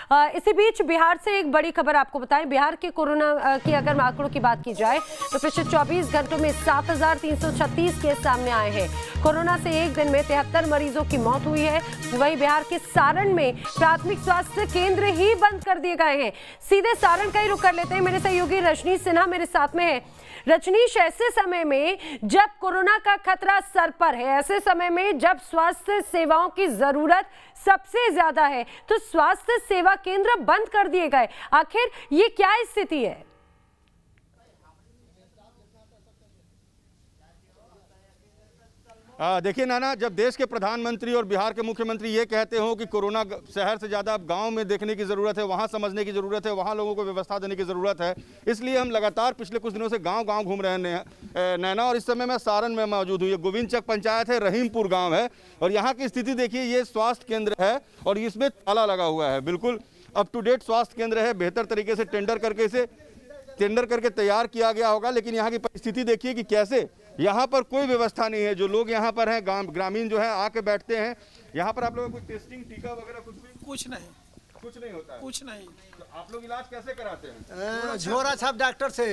इसी बीच बिहार से एक बड़ी खबर आपको बताएं। बिहार के कोरोना की अगर आंकड़ों की बात की जाए तो पिछले 24 घंटों में 7,336 केस सामने आए हैं। कोरोना से एक दिन में 73 मरीजों की मौत हुई है। वहीं बिहार के सारण में प्राथमिक स्वास्थ्य केंद्र ही बंद कर दिए गए हैं। सीधे सारण का ही रुख कर लेते हैं। मेरे सहयोगी रजनीश सिन्हा मेरे साथ में है। रजनीश, ऐसे समय में जब कोरोना का खतरा सर पर है, ऐसे समय में जब स्वास्थ्य सेवाओं की जरूरत सबसे ज्यादा है, तो स्वास्थ्य सेवा केंद्र बंद कर दिए गए। आखिर ये क्या स्थिति है? देखिए नाना, जब देश के प्रधानमंत्री और बिहार के मुख्यमंत्री ये कहते हो कि कोरोना शहर से ज़्यादा अब गांव में देखने की ज़रूरत है, वहां समझने की ज़रूरत है, वहां लोगों को व्यवस्था देने की ज़रूरत है, इसलिए हम लगातार पिछले कुछ दिनों से गांव-गांव घूम रहे हैं नैना। और इस समय मैं सारण में मौजूद हूँ। ये गोविंदचक पंचायत है, रहीमपुर गाँव है और यहाँ की स्थिति देखिए। ये स्वास्थ्य केंद्र है और इसमें ताला लगा हुआ है। बिल्कुल अप टू डेट स्वास्थ्य केंद्र है। बेहतर तरीके से टेंडर करके तैयार किया गया होगा, लेकिन यहाँ की परिस्थिति देखिए कि कैसे यहाँ पर कोई व्यवस्था नहीं है। जो लोग यहाँ पर हैं, ग्रामीण जो है आके बैठते हैं। यहाँ पर आप लोगों को टेस्टिंग, टीका वगैरह कुछ नहीं होता है। कुछ नहीं। तो आप लोग इलाज कैसे कराते हैं? झोरा छाप डॉक्टर से।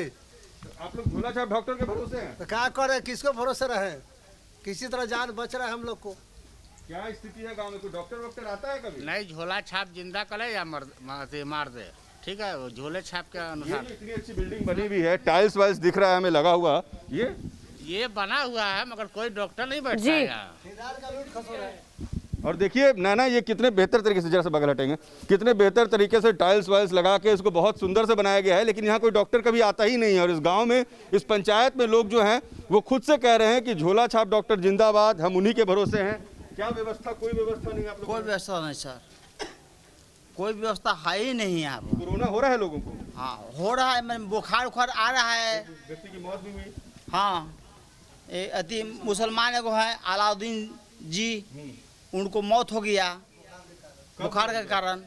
आप लोग झोला छाप डॉक्टर के भरोसे हैं? तो क्या करे, किसको भरोसे रहे? किसी तरह जान बच रहा है हम लोग को। क्या स्थिति है गाँव में? कोई डॉक्टर आता है कभी? नहीं, झोला छाप जिंदा करे या मार दे, ठीक है। वो झोले छाप के अनुसार। इतनी अच्छी बिल्डिंग बनी हुई है, टाइल्स वाइल्स दिख रहा है हमें लगा हुआ। ये बना हुआ है मगर कोई डॉक्टर नहीं बैठता है यहाँ। और देखिए नाना, ये कितने बेहतर तरीके से, जरा सा बगल हटेंगे, कितने बेहतर तरीके से टाइल्स वाइल्स लगा के इसको बहुत सुंदर से बनाया गया है, लेकिन यहाँ कोई डॉक्टर कभी आता ही नहीं है। और इस गांव में, इस पंचायत में लोग जो हैं वो खुद से कह रहे हैं कि झोला छाप डॉक्टर जिंदाबाद, हम उन्हीं के भरोसे हैं। क्या व्यवस्था? कोई व्यवस्था नहीं आप लोग? कोई व्यवस्था नहीं सर, कोई व्यवस्था है ही नहीं यहाँ पर। कोरोना हो रहा है लोगों को? हाँ हो रहा है, बुखार उखार आ रहा है। व्यक्ति की मौत भी हुई? हाँ, अति मुसलमान एगो है अलाउद्दीन जी, उनको मौत हो गया बुखार के कारण।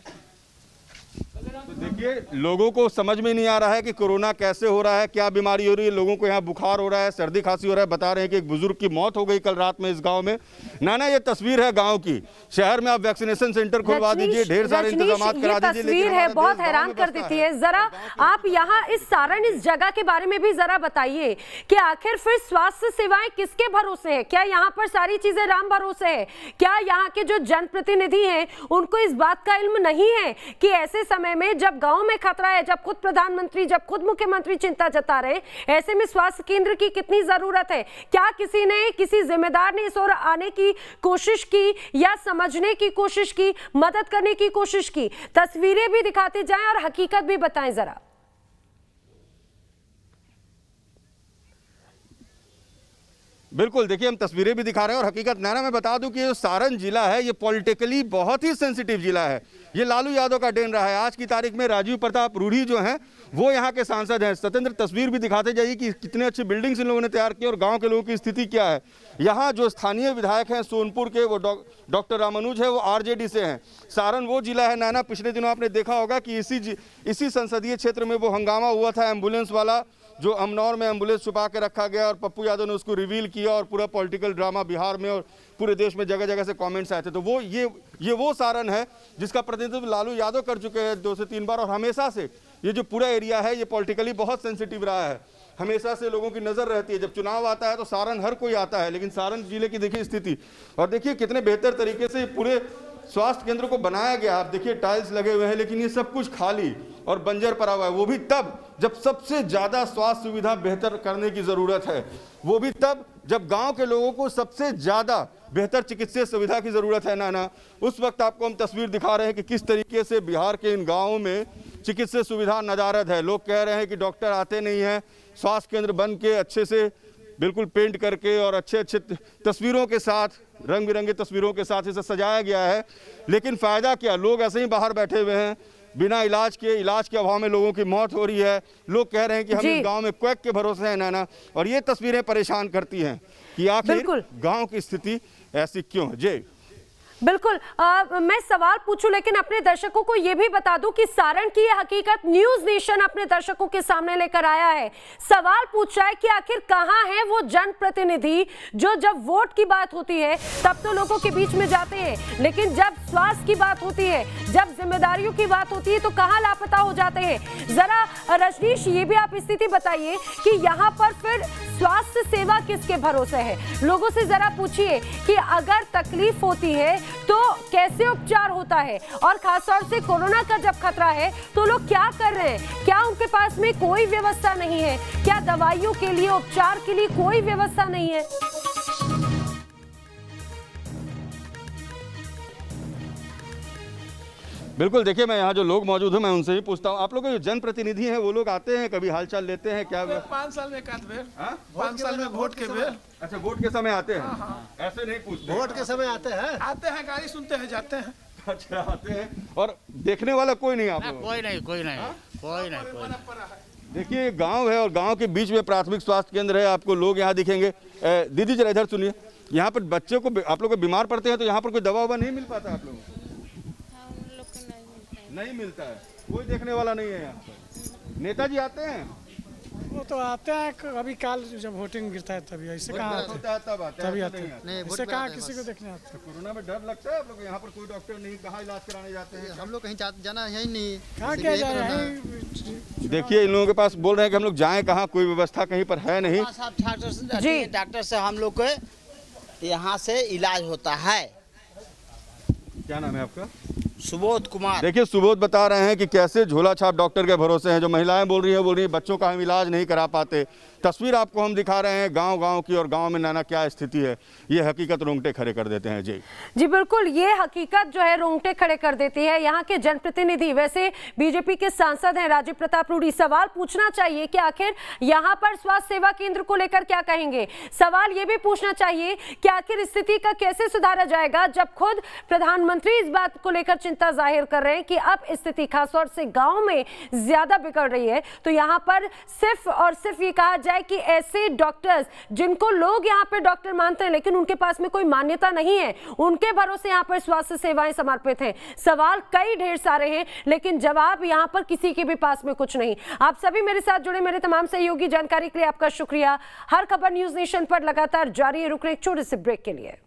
तो देखिए, लोगों को समझ में नहीं आ रहा है कि कोरोना कैसे हो रहा है, क्या बीमारी हो रही है। लोगों को यहाँ बुखार हो रहा है, सर्दी खांसी हो रहा है। बता रहे हैं कि एक बुजुर्ग की मौत हो गई कल रात में इस गांव में। नाना, ये तस्वीर है गांव की। शहर में आप वैक्सीनेशन सेंटर खुलवा दीजिए, ढेर सारे इंतजाम करा दीजिए, तस्वीर है बहुत हैरान कर देती है। जरा आप यहाँ इस सारण, इस जगह के बारे में भी जरा बताइए कि आखिर फिर स्वास्थ्य सेवाएं किसके भरोसे है? क्या यहाँ पर सारी चीजें राम भरोसे है? क्या यहाँ के जो जनप्रतिनिधि हैं उनको इस बात का इल्म नहीं है कि ऐसे समय में जब गांव में खतरा है, जब खुद प्रधानमंत्री, जब खुद मुख्यमंत्री चिंता जता रहे, ऐसे में स्वास्थ्य केंद्र की कितनी जरूरत है? क्या किसी जिम्मेदार ने इस ओर आने की कोशिश की या समझने की कोशिश की, मदद करने की कोशिश की? तस्वीरें भी दिखाते जाएं और हकीकत भी बताएं जरा। बिल्कुल, देखिए हम तस्वीरें भी दिखा रहे हैं और हकीकत। नाना, मैं बता दूं कि ये सारण जिला है, ये पॉलिटिकली बहुत ही सेंसिटिव जिला है। ये लालू यादव का डेन रहा है। आज की तारीख में राजीव प्रताप रूढ़ी जो हैं वो यहाँ के सांसद हैं। सत्येंद्र, तस्वीर भी दिखाते जाइए कि कितने अच्छे बिल्डिंग्स इन लोगों ने तैयार किए और गाँव के लोगों की स्थिति क्या है। यहाँ जो स्थानीय विधायक हैं सोनपुर के, वो डॉक्टर रामानुज है, वो आरजेडी से हैं। सारण वो जिला है नाना, पिछले दिनों आपने देखा होगा कि इसी संसदीय क्षेत्र में वो हंगामा हुआ था एम्बुलेंस वाला, जो अमनौर में एम्बुलेंस छुपा के रखा गया और पप्पू यादव ने उसको रिवील किया और पूरा पॉलिटिकल ड्रामा बिहार में और पूरे देश में जगह जगह से कमेंट्स आए थे। तो वो ये वो सारण है जिसका प्रतिनिधित्व लालू यादव कर चुके हैं 2 से 3 बार। और हमेशा से ये जो पूरा एरिया है ये पॉलिटिकली बहुत सेंसिटिव रहा है। हमेशा से लोगों की नज़र रहती है, जब चुनाव आता है तो सारण हर कोई आता है, लेकिन सारण जिले की देखिए स्थिति। और देखिए कितने बेहतर तरीके से पूरे स्वास्थ्य केंद्र को बनाया गया। आप देखिए टाइल्स लगे हुए हैं, लेकिन ये सब कुछ खाली और बंजर पड़ा हुआ है। वो भी तब जब सबसे ज़्यादा स्वास्थ्य सुविधा बेहतर करने की ज़रूरत है। वो भी तब जब गांव के लोगों को सबसे ज़्यादा बेहतर चिकित्सीय सुविधा की ज़रूरत है नाना। उस वक्त आपको हम तस्वीर दिखा रहे हैं कि किस तरीके से बिहार के इन गाँवों में चिकित्सीय सुविधा नदारद है। लोग कह रहे हैं कि डॉक्टर आते नहीं हैं। स्वास्थ्य केंद्र बन के अच्छे से बिल्कुल पेंट करके और अच्छे अच्छे तस्वीरों के साथ, रंग बिरंगे तस्वीरों के साथ इसे सजाया गया है, लेकिन फ़ायदा क्या? लोग ऐसे ही बाहर बैठे हुए हैं बिना इलाज के अभाव में लोगों की मौत हो रही है। लोग कह रहे हैं कि हम इस गांव में क्वैक के भरोसे हैं नाना। और ये तस्वीरें परेशान करती हैं कि आखिर गांव की स्थिति ऐसी क्यों है। जय बिल्कुल। मैं सवाल पूछूं लेकिन अपने दर्शकों को यह भी बता दूं कि सारण की यह हकीकत न्यूज नेशन अपने दर्शकों के सामने लेकर आया है। सवाल पूछ रहा है कि आखिर कहां है वो जनप्रतिनिधि जो जब वोट की बात होती है तब तो लोगों के बीच में जाते हैं, लेकिन जब स्वास्थ्य की बात होती है, जब जिम्मेदारियों की बात होती है तो कहां लापता हो जाते हैं। जरा रजनीश ये भी आप स्थिति बताइए कि यहाँ पर फिर स्वास्थ्य सेवा किसके भरोसे है। लोगों से जरा पूछिए कि अगर तकलीफ होती है तो कैसे उपचार होता है, और खासतौर से कोरोना का जब खतरा है तो लोग क्या कर रहे हैं। क्या उनके पास में कोई व्यवस्था नहीं है? क्या दवाइयों के लिए, उपचार के लिए कोई व्यवस्था नहीं है? बिल्कुल, देखिए मैं यहाँ जो लोग मौजूद हैं मैं उनसे भी पूछता हूँ। आप लोग जो जनप्रतिनिधि हैं वो लोग आते हैं, कभी हालचाल लेते हैं क्या? 5 साल में एक आध बेर, 5 साल में वोट के बेर। अच्छा, वोट के समय आते हैं? ऐसे नहीं पूछते? वोट के समय आते हैं, गाड़ी सुनते हैं, जाते हैं। अच्छा, आते हैं और देखने वाला कोई नहीं आप लोग? कोई नहीं, कोई नहीं, कोई नहीं, कोई नहीं। देखिए गांव है और गांव के बीच में प्राथमिक स्वास्थ्य केंद्र है, आपको लोग यहाँ दिखेंगे। दीदी जरा इधर सुनिए, यहाँ पर बच्चे को, आप लोग बीमार पड़ते हैं तो यहाँ पर कोई दवा ववा नहीं मिल पाता आप लोगों को? नहीं मिलता है, कोई देखने वाला नहीं है यहाँ पर। नेताजी आते हैं? वो तो आते हैं कभी काल, जब वोटिंग गिरता है तभी। ऐसे कहाँ आते हैं? तब आते हैं, तभी आते नहीं हैं। आते। इससे कहाँ किसी को देखने आते हैं? कोरोना में डर लगता है आप लोग? यहाँ पर कोई डॉक्टर नहीं, कहाँ इलाज कराने जाते हैं? हम लोग कहीं जाना है ही नहीं। कहाँ क्या जाए? देखिए इन लोगों के पास बोल रहे हैं कि हम लोग जाएं कहाँ, कोई व्यवस्था कहीं पर है नहीं। डॉक्टर से हम लोग को यहाँ से इलाज होता है। क्या नाम है आपका? सुबोध कुमार। देखिए सुबोध बता रहे हैं कि कैसे झोला छाप डॉक्टर के भरोसे हैं। जो महिलाएं बोल रही हैं बच्चों का हम इलाज नहीं करा पाते। तस्वीर आपको हम दिखा रहे हैं गांव की, और गांव में नाना क्या स्थिति है, ये हकीकत रोंगटे खड़े कर देते हैं। जी बिल्कुल, ये हकीकत जो है रोंगटे खड़े कर देती है। यहाँ के जनप्रतिनिधि, वैसे बीजेपी के सांसद हैं राजीव प्रताप रूडी, सवाल पूछना चाहिए कि आखिर यहाँ पर स्वास्थ्य सेवा केंद्र को लेकर क्या कहेंगे। सवाल ये भी पूछना चाहिए कि आखिर स्थिति का कैसे सुधारा जाएगा, जब खुद प्रधानमंत्री इस बात को लेकर चिंता जाहिर कर रहे हैं कि अब स्थिति खासतौर से गांव में ज्यादा बिगड़ रही है। तो यहाँ पर सिर्फ और सिर्फ ये कहा जाए कि ऐसे डॉक्टर्स जिनको लोग यहाँ पर डॉक्टर मानते हैं लेकिन उनके पास में कोई मान्यता नहीं है, उनके भरोसे यहाँ पर स्वास्थ्य सेवाएं समर्पित हैं। सवाल कई ढेर सारे हैं लेकिन जवाब यहाँ पर किसी के भी पास में कुछ नहीं। आप सभी मेरे साथ जुड़े मेरे तमाम सहयोगी, जानकारी के लिए आपका शुक्रिया। हर खबर न्यूज नेशन पर लगातार जारी है। रुक रहे एक छोटे से ब्रेक के लिए।